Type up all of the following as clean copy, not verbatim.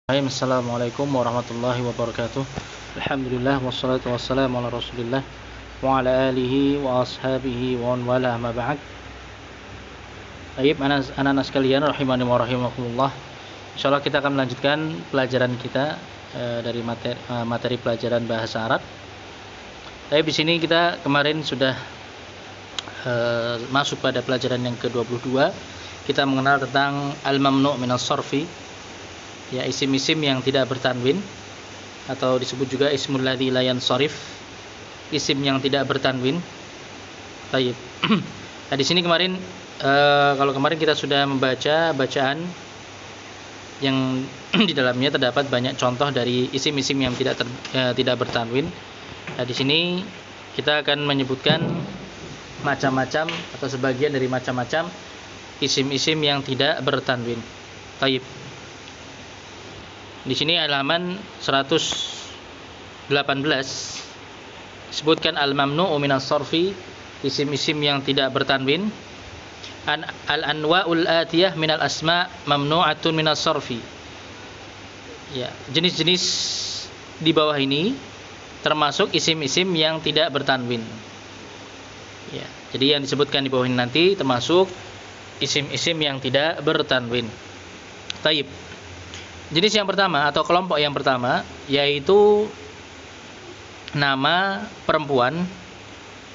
Assalamualaikum warahmatullahi wabarakatuh. Alhamdulillah wassalatu wassalamu ala Rasulillah wa ala alihi wa ashabihi wa man wala ma ba'd. Baik, anak-anak sekalian rahimani wa rahimakumullah. Insyaallah kita akan melanjutkan pelajaran kita dari materi pelajaran bahasa Arab. Baik, di sini kita kemarin sudah masuk pada pelajaran yang ke-22. Kita mengenal tentang al-mamnu' minas sarfi, ya, isim-isim yang tidak bertanwin atau disebut juga ismul ladzi la yansharif, isim yang tidak bertanwin. Baik. Nah, di sini kemarin kalau kemarin kita sudah membaca bacaan yang di dalamnya terdapat banyak contoh dari isim-isim yang tidak bertanwin. Nah, di sini kita akan menyebutkan macam-macam atau sebagian dari macam-macam isim-isim yang tidak bertanwin. Baik. Di sini halaman 118 disebutkan al-mamnu'u minas sarfi, isim-isim yang tidak bertanwin. Al-anwa'ul atiyah minal asma' mamnu'atun minas sarfi. Ya, jenis-jenis di bawah ini termasuk isim-isim yang tidak bertanwin. Ya, jadi yang disebutkan di bawah ini nanti termasuk isim-isim yang tidak bertanwin. Taib. Jenis yang pertama atau kelompok yang pertama yaitu nama perempuan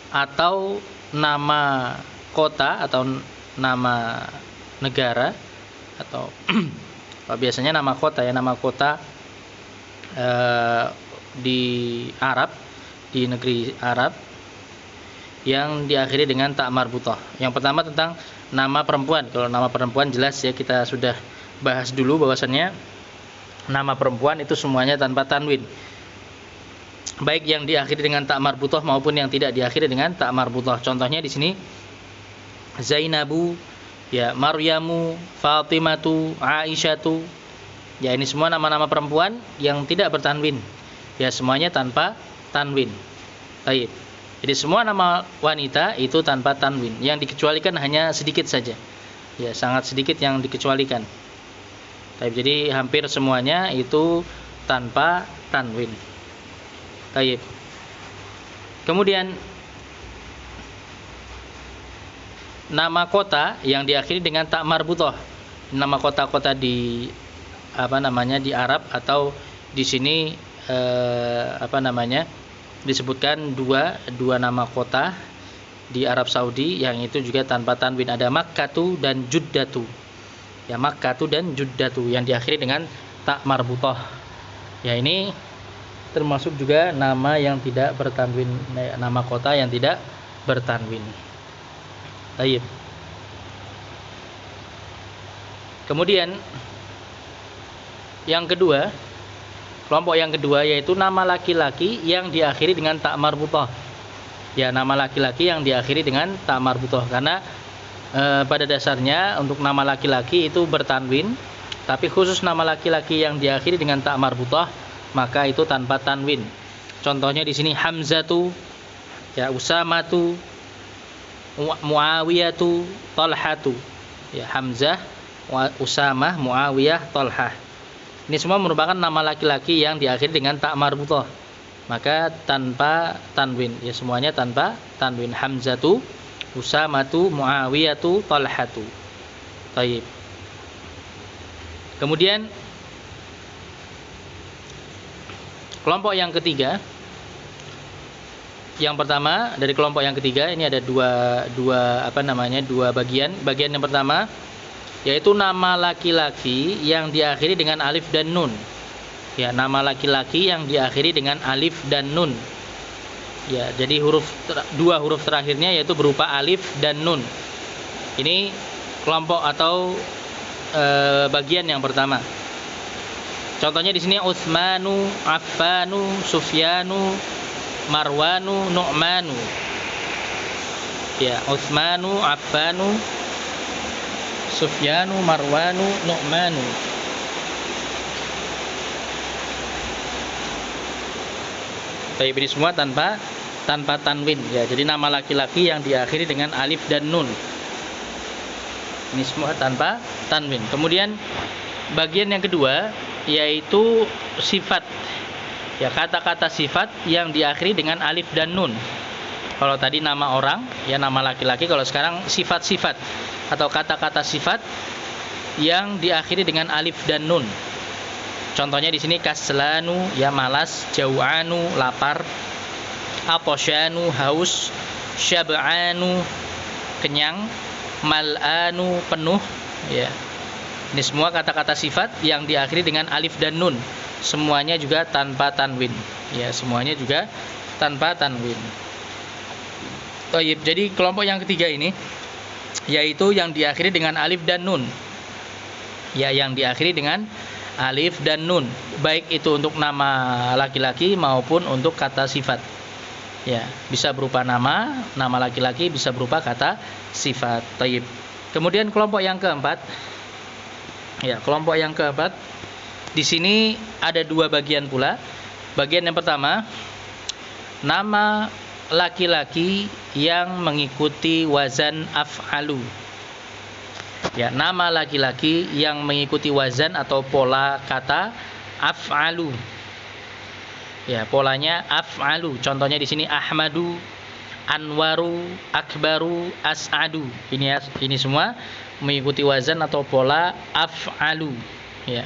atau nama kota atau nama negara atau biasanya nama kota, ya, nama kota di Arab, di negeri Arab yang diakhiri dengan ta marbutah. Yang pertama tentang nama perempuan. Kalau nama perempuan jelas, ya, kita sudah bahas dulu bahwasannya nama perempuan itu semuanya tanpa tanwin, baik yang diakhiri dengan ta marbutah maupun yang tidak diakhiri dengan ta marbutah. Contohnya di sini Zainabu, ya, Maryamu, Fatimatu, Aisyatu. Ya, ini semua nama-nama perempuan yang tidak bertanwin. Ya, semuanya tanpa tanwin. Baik. Jadi semua nama wanita itu tanpa tanwin. Yang dikecualikan hanya sedikit saja. Ya, sangat sedikit yang dikecualikan. Jadi hampir semuanya itu tanpa tanwin. Baik. Kemudian nama kota yang diakhiri dengan ta marbutah. Nama kota-kota di di Arab atau di sini disebutkan dua nama kota di Arab Saudi yang itu juga tanpa tanwin. Ada Makkatu dan Juddatu. Ya, Makkatu dan Juddatu yang diakhiri dengan ta marbutah. Ya, ini termasuk juga nama yang tidak bertanwin, nama kota yang tidak bertanwin. Baik. Kemudian yang kedua, kelompok yang kedua yaitu nama laki-laki yang diakhiri dengan ta marbutah. Ya, nama laki-laki yang diakhiri dengan ta marbutah, karena pada dasarnya untuk nama laki-laki itu bertanwin, tapi khusus nama laki-laki yang diakhiri dengan ta marbutah maka itu tanpa tanwin. Contohnya di sini Hamzatu, ya, Usamatu, Muawiyatu, Talhatu. Ya, Hamzah, Usamah, Muawiyah, Talhah. Ini semua merupakan nama laki-laki yang diakhiri dengan ta marbutah, maka tanpa tanwin. Ya, semuanya tanpa tanwin. Hamzatu, Usamatu, Muawiyatu, Talhatu. Baik. Kemudian kelompok yang ketiga. Yang pertama dari kelompok yang ketiga ini ada dua bagian. Bagian yang pertama yaitu nama laki-laki yang diakhiri dengan alif dan nun. Ya, nama laki-laki yang diakhiri dengan alif dan nun. Ya, jadi dua huruf terakhirnya yaitu berupa alif dan nun. Ini kelompok atau bagian yang pertama. Contohnya di sini Utsmanu, Affanu, Sufyanu, Marwanu, Nu'manu. Ya, Utsmanu, Affanu, Sufyanu, Marwanu, Nu'manu. Baik, ini semua tanpa tanwin, ya. Jadi nama laki-laki yang diakhiri dengan alif dan nun. Ini semua tanpa tanwin. Kemudian bagian yang kedua yaitu sifat. Ya, kata-kata sifat yang diakhiri dengan alif dan nun. Kalau tadi nama orang, ya nama laki-laki, kalau sekarang sifat-sifat atau kata-kata sifat yang diakhiri dengan alif dan nun. Contohnya di sini kaslanu, ya malas, jau'anu, lapar, atosyanu, haus, syab'anu, kenyang, mal'anu, penuh, ya. Ini semua kata-kata sifat yang diakhiri dengan alif dan nun. Semuanya juga tanpa tanwin. Ya, semuanya juga tanpa tanwin. Jadi kelompok yang ketiga ini yaitu yang diakhiri dengan alif dan nun. Ya, yang diakhiri dengan alif dan nun, baik itu untuk nama laki-laki maupun untuk kata sifat. Ya, bisa berupa nama laki-laki, bisa berupa kata sifat. Taib. Kemudian kelompok yang keempat. Ya, kelompok yang keempat di sini ada dua bagian pula. Bagian yang pertama, nama laki-laki yang mengikuti wazan af'alu. Ya, nama laki-laki yang mengikuti wazan atau pola kata af'alu. Ya, polanya af'alu. Contohnya di sini Ahmadu, Anwaru, Akbaru, As'adu. Ini semua mengikuti wazan atau pola af'alu. Ya.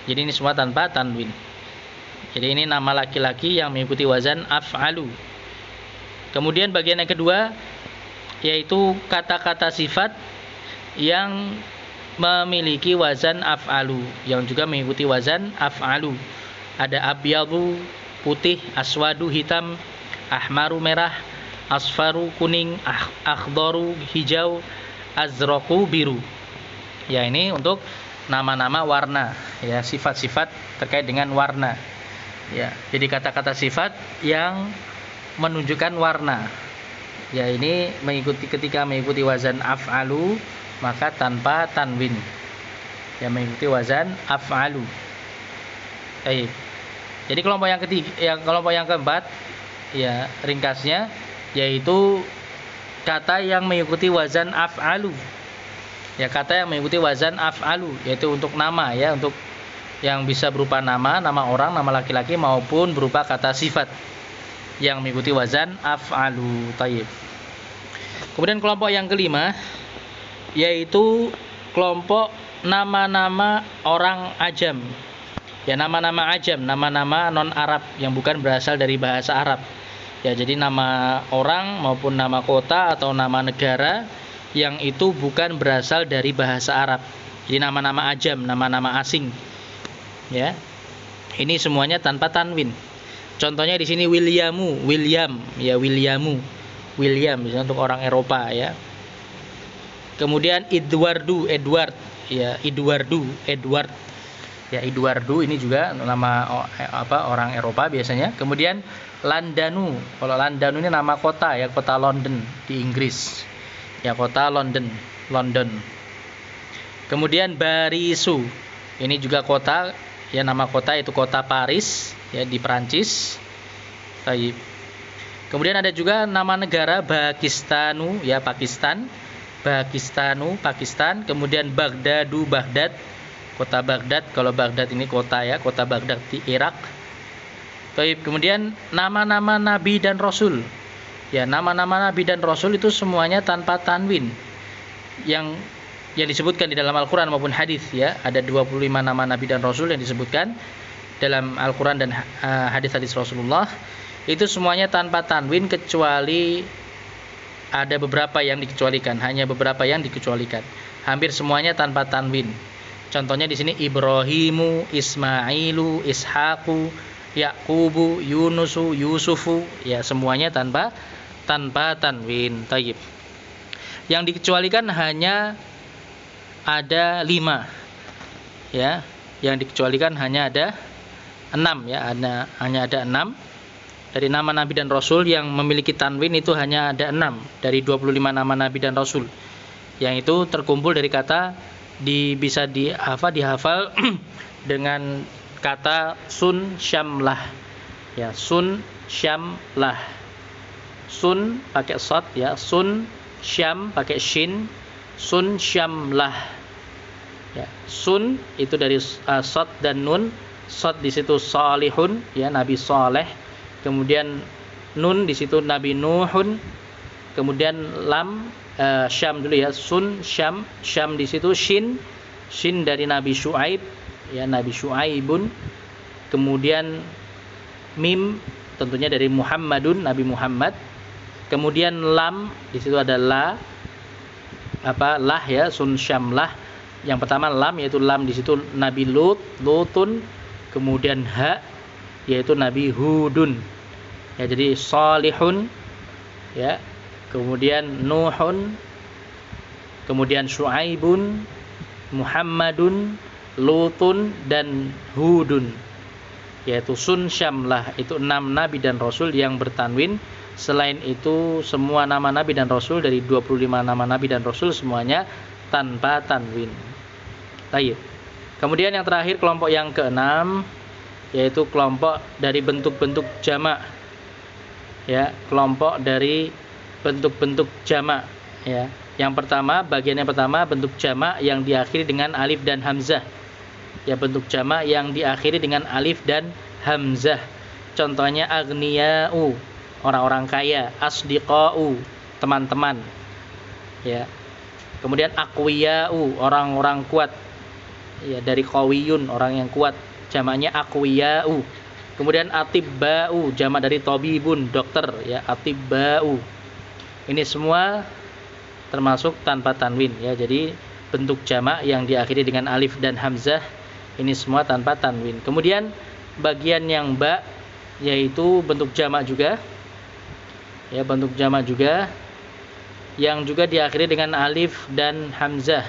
Jadi ini semua tanpa tanwin. Jadi ini nama laki-laki yang mengikuti wazan af'alu. Kemudian bagian yang kedua yaitu kata-kata sifat yang memiliki wazan af'alu, yang juga mengikuti wazan af'alu. Ada abyadu, putih, aswadu, hitam, ahmaru, merah, asfaru, kuning, akhdaru, hijau, azraqu, biru. Ya, ini untuk nama-nama warna, ya, sifat-sifat terkait dengan warna. Ya, jadi kata-kata sifat yang menunjukkan warna. Ya, ini ketika mengikuti wazan af'alu maka tanpa tanwin. Ya, mengikuti wazan af'alu. Baik. Jadi kelompok yang ketiga, kelompok yang keempat, ya ringkasnya yaitu kata yang mengikuti wazan af'alu. Ya, kata yang mengikuti wazan af'alu yaitu untuk nama, ya, untuk yang bisa berupa nama orang, nama laki-laki maupun berupa kata sifat yang mengikuti wazan af'alu. Taib. Kemudian kelompok yang kelima yaitu kelompok nama-nama orang ajam. Ya, nama-nama ajam, nama-nama non-Arab yang bukan berasal dari bahasa Arab. Ya, jadi nama orang maupun nama kota atau nama negara yang itu bukan berasal dari bahasa Arab. Jadi nama-nama ajam, nama-nama asing. Ya. Ini semuanya tanpa tanwin. Contohnya di sini Williamu, William, ya Williamu. William misalnya untuk orang Eropa, ya. Kemudian Edwardu, Edward, ya Edwardu, Edward. Ya, Edwardu ini juga nama orang Eropa biasanya. Kemudian Landanu. Kalau Landanu ini nama kota, ya, kota London di Inggris. Ya, kota London, London. Kemudian Barisu. Ini juga kota, ya, nama kota itu kota Paris, ya, di Perancis. Baik. Kemudian ada juga nama negara Pakistanu, ya Pakistan. Pakistanu, Pakistan. Kemudian Baghdadu, Baghdad, kota Baghdad. Kalau Baghdad ini kota, ya, kota Baghdad di Irak. Baik. Kemudian nama-nama nabi dan rasul. Ya, nama-nama nabi dan rasul itu semuanya tanpa tanwin. Yang disebutkan di dalam Al-Qur'an maupun hadis, ya. Ada 25 nama nabi dan rasul yang disebutkan dalam Al-Qur'an dan hadis-hadis Rasulullah. Itu semuanya tanpa tanwin kecuali ada beberapa yang dikecualikan, hanya beberapa yang dikecualikan. Hampir semuanya tanpa tanwin. Contohnya di sini Ibrahimu, Ismailu, Ishaqu, Yaqubu, Yunusu, Yusufu, ya semuanya tanpa tanwin. Taib. Yang dikecualikan hanya ada 5. Ya, yang dikecualikan hanya ada 6, ya, hanya ada 6. Dari nama nabi dan rasul yang memiliki tanwin itu hanya ada 6 dari 25 nama nabi dan rasul. Yang itu terkumpul dari kata bisa dihafal dengan kata sun syamlah. Ya, sun syamlah. Sun pakai shad, ya, sun syam pakai shin, sun syamlah. Ya, sun itu dari sod dan nun. Sod di situ salihun, ya Nabi Saleh. Kemudian nun di situ Nabi Nuhun. Kemudian lam syam dulu ya, sun syam. Syam di situ shin. Shin dari Nabi Syuaib, ya Nabi Syuaibun. Kemudian mim tentunya dari Muhammadun, Nabi Muhammad. Kemudian lam di situ ada lah ya, sun syam lah. Yang pertama lam, yaitu lam di situ Nabi Lut, Lutun. Kemudian ha yaitu Nabi Hudun. Ya, jadi salihun, ya. Kemudian Nuhun. Kemudian Syuaibun, Muhammadun, Lutun dan Hudun. Yaitu sun syam lah, itu 6 nabi dan rasul yang bertanwin. Selain itu semua nama nabi dan rasul dari 25 nama nabi dan rasul semuanya tanpa tanwin. Baik. Kemudian yang terakhir kelompok yang keenam, yaitu kelompok dari bentuk-bentuk jamak. Ya, kelompok dari bentuk-bentuk jamak, ya. Yang pertama, bagian yang pertama bentuk jamak yang diakhiri dengan alif dan hamzah. Ya, bentuk jamak yang diakhiri dengan alif dan hamzah. Contohnya aghniya'u, orang-orang kaya, asdiqa'u, teman-teman. Ya. Kemudian aqwiya'u, orang-orang kuat. Ya, dari qawiyun, orang yang kuat. Jamaknya aqwiya'u. Kemudian atibba'u, jamak dari tabibun, dokter, ya, atibba'u. Ini semua termasuk tanpa tanwin, ya. Jadi bentuk jamak yang diakhiri dengan alif dan hamzah ini semua tanpa tanwin. Kemudian bagian yang ba, yaitu bentuk jamak juga. Ya, bentuk jamak juga yang juga diakhiri dengan alif dan hamzah.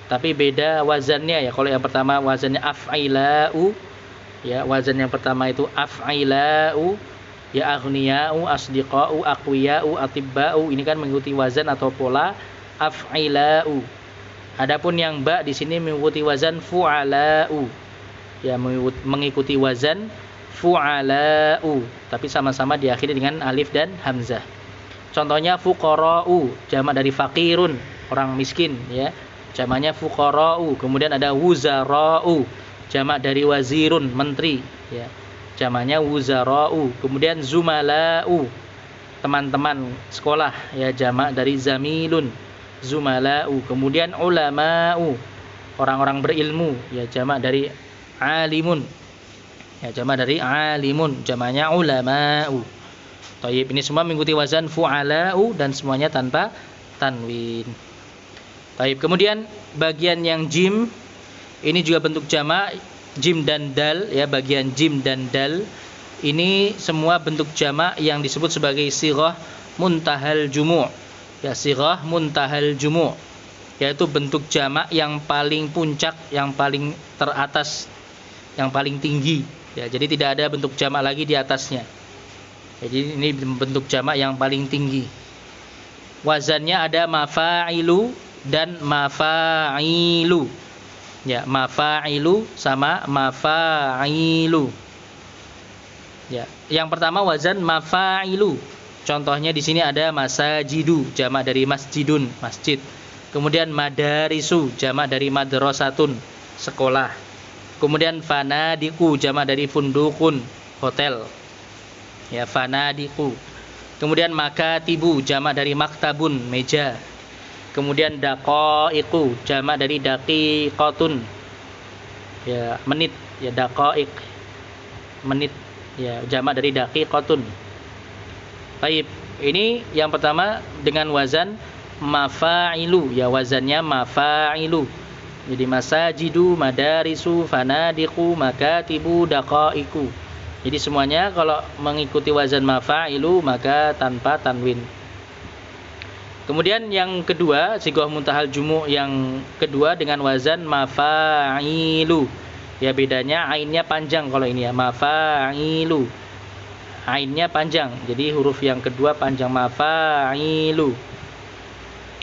Tapi beda wazannya, ya. Kalau yang pertama wazannya af'ila'u, ya, wazan yang pertama itu af'ila'u, ya, aghniya'u, asdiqa'u, aqwiya'u, atibba'u. Ini kan mengikuti wazan atau pola af'ila'u. Adapun yang ba di sini mengikuti wazan fu'ala'u. Ya, mengikuti wazan fu'ala'u, tapi sama-sama diakhiri dengan alif dan hamzah. Contohnya fuqara'u, jamak dari fakirun, orang miskin, ya. Jamaknya fuqara'u. Kemudian ada wuzara'u, jamak dari wazirun, menteri, ya. Jamaknya wuzara'u. Kemudian zumala'u, teman-teman sekolah, ya, jamak dari zamilun, zumala'u. Kemudian ulama'u, orang-orang berilmu, ya, jamak dari alimun. Ya, jamak dari alimun, jamaknya ulama'u. Taib, ini semua mengikuti wazan fu'ala'u dan semuanya tanpa tanwin. Taib, kemudian bagian yang jim, ini juga bentuk jamak, jim dan dal, ya, bagian jim dan dal. Ini semua bentuk jamak yang disebut sebagai sighah muntahal jumu'. Ya, sighah muntahal jumu', yaitu bentuk jamak yang paling puncak, yang paling teratas, yang paling tinggi. Ya, jadi tidak ada bentuk jamak lagi di atasnya. Jadi ini bentuk jamak yang paling tinggi. Wazannya ada mafa'ilu dan mafa'ilu. Ya, mafa'ilu sama mafa'ilu. Ya, yang pertama wazan mafa'ilu. Contohnya di sini ada masajidu, jamak dari masjidun, masjid. Kemudian madarisu, jamak dari madrasatun, sekolah. Kemudian fanadiku, jamak dari fundukun, hotel. Ya, fanadiku. Kemudian makatibu, jamak dari maktabun, meja. Kemudian daqaiqu, jamak dari daqiqatun, ya, menit, ya, daqaiq, menit, ya, jamak dari daqiqatun. Baik, ini yang pertama dengan wazan mafa'ilu, ya, wazannya mafa'ilu. Jadi masajidu, madarisu, fanadiqu, makatibu, daqaiqu. Jadi semuanya kalau mengikuti wazan mafa'ilu maka tanpa tanwin. Kemudian yang kedua, sighah muntahal jumu' yang kedua dengan wazan mafa'ilu. Ya, bedanya ainnya panjang kalau ini, ya, mafa'ilu. Ainnya panjang. Jadi huruf yang kedua panjang, mafa'ilu.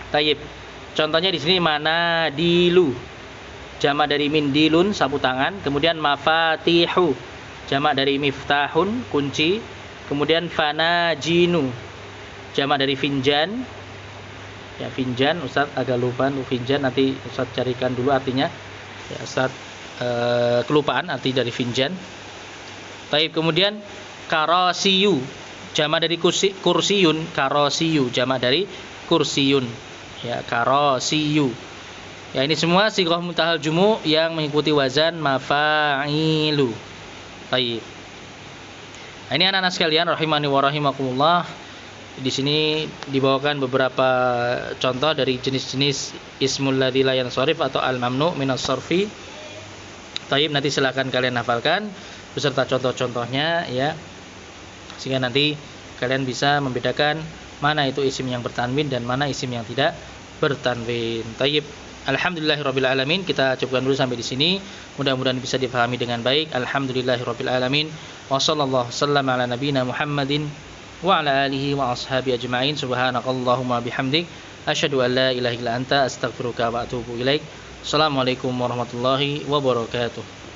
Tayyib. Contohnya di sini manadilu. Jamak dari mindilun, sapu tangan. Kemudian mafatihu, jamak dari miftahun, kunci. Kemudian fanajinu, jamak dari finjan. Ya, finjan, Ustaz agak lupa untuk finjan, nanti Ustaz carikan dulu artinya. Ya, Ustaz kelupaan arti dari finjan. Taib, kemudian karasiyu, jamak dari kursiyun, karasiyu, jamak dari kursiyun. Ya, karasiyu. Ya, ini semua sighah muntahal jumu yang mengikuti wazan mafa'ilu. Taib. Nah, ini anak-anak sekalian rahimani wa rahimakumullah. Di sini dibawakan beberapa contoh dari jenis-jenis ismul ladzi la yansharif atau al-mamnu minas sarfi. Taib, nanti silakan kalian hafalkan beserta contoh-contohnya ya. Sehingga nanti kalian bisa membedakan mana itu isim yang bertanwin dan mana isim yang tidak bertanwin. Taib. Alhamdulillahirabbil alamin. Kita cukupkan dulu sampai di sini. Mudah-mudahan bisa dipahami dengan baik. Alhamdulillahirabbil alamin. Wa sallallahu sallama ala nabiyyina Muhammadin wa ala alihi wa ashabi ajma'in. Subhanakallahumma bihamdik asyhadu an la ilaha illa anta astaghfiruka wa atubu ilaik. Assalamualaikum warahmatullahi wabarakatuh.